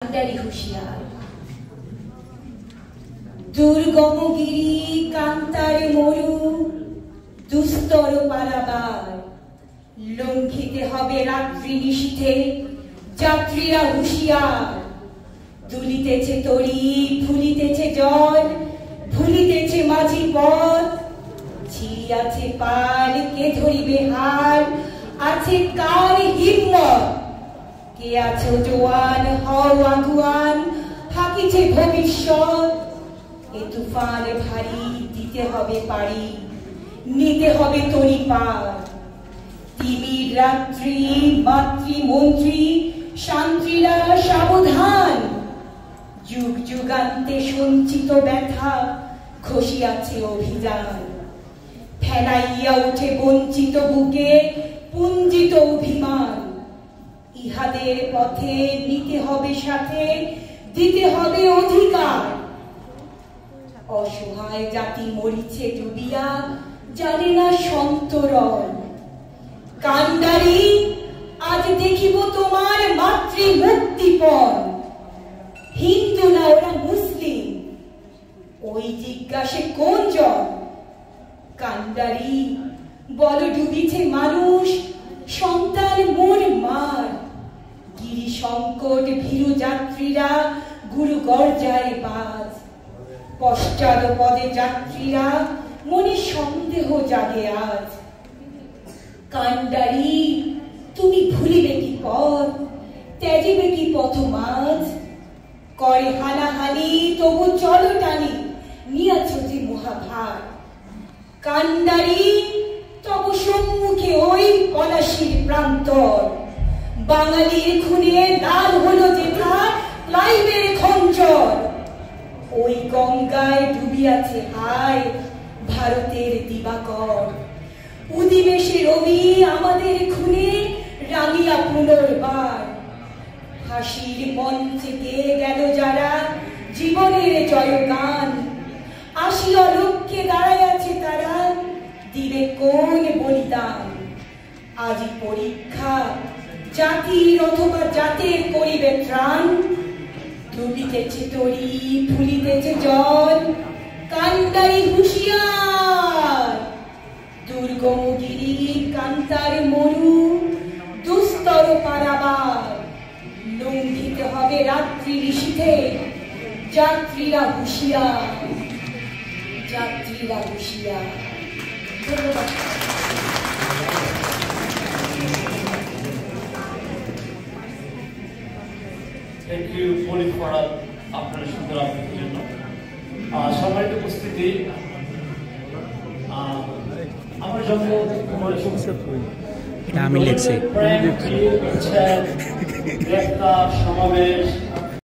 কান্ডারি হুঁশিয়ার। দুর্গম গিরি কান্তারে মরু দুস্তর পারাবার, লঙ্ঘিতে হবে রাত্রি নিশীথে যাত্রীরা হুঁশিয়ার। দুলিতেছে তরি, ফুলিতেছে জল, ভুলিতেছে মাঝি পথ, ছিড়িয়াছে পাল, কে ধরিবে হাল, আছে কার হিম্মত? কে আছো জোয়ান, হও আগুয়ান, থাকিছে ভবিষ্যৎ। এ তুফান ভারী, দিতে হবে পারি, নিতে হবে তরি পার। তিমির রাত্রি, মাতৃ মন্ত্রী শান্তিরা সাবধান, যুগ যুগান্তে সঞ্চিত ব্যথা খসিয়াছে অভিযান। ফেলাইয়া উঠে বঞ্চিত বুকে পুঞ্জিত অভিমান, ইহাদের পথে নিতে হবে সাথে, দিতে হবে অধিকার। অসহায় জাতি মরিছে ডুবিয়া, জানে না সন্তরণ। কান্ডারি, আজ দেখিব তোমার মাতৃ মুক্তিপণ। হিন্দু না ওরা মুসলিম, ওই জিজ্ঞাসে কোন জন? কান্ডারি, বল ডুবিছে মানুষ, সন্তান মোর মার। গিরি সংকট ভীরু যাত্রীরা গুরু গর্জায় বাজ। পশ্চাৎ পদে যাত্রীরা মনে সন্দেহ জাগে আজ। কান্ডারি, তুমি ভুলিবে কি পথ, ত্যাজিবে কি পথ মাঝ? করে হানাহানি, তবু চলো টানি, নিয়াছ যে মহাভার। কান্ডারি, তব সম্মুখে ওই পলাশির প্রান্তর, বাঙালির খুনে লাল হলো যেথা ক্লাইভের খঞ্জর। ওই গঙ্গায় ডুবিয়াছে হায় ভারতের দিবাকর। উদিবেশে রবি আমাদের খুনে রাঙিয়া পুনর্বার। হাসির মঞ্চে গেয়ে গেল যারা জীবনের জয়গান, আসিয়া লক্ষ্যে দাঁড়াইয়াছে তারা, দিবে কোন বলিদান? আজি পরীক্ষা, জাতির অথবা জাতের করিবে ত্রাণ। ডুবিতেছে তরি, ফুলিতেছে জল, কান্ডারি হুঁশিয়ার। দুর্গম গিরি কান্তার মরু দুস্তর পারাবার, লঙ্ঘিতে হবে রাত্রি নিশীথে যাত্রীরা হুঁশিয়ার। যাত্রীরা হুঁশিয়ার। ধন্যবাদ। থ্যাংক ইউ মনিক ফরহাদ আপনার সুন্দর আবৃত্তির জন্য। সম্মানিত উপস্থিতি, আমার জন্ম আমি লিখছি গ্রেফতার, সমাবেশ,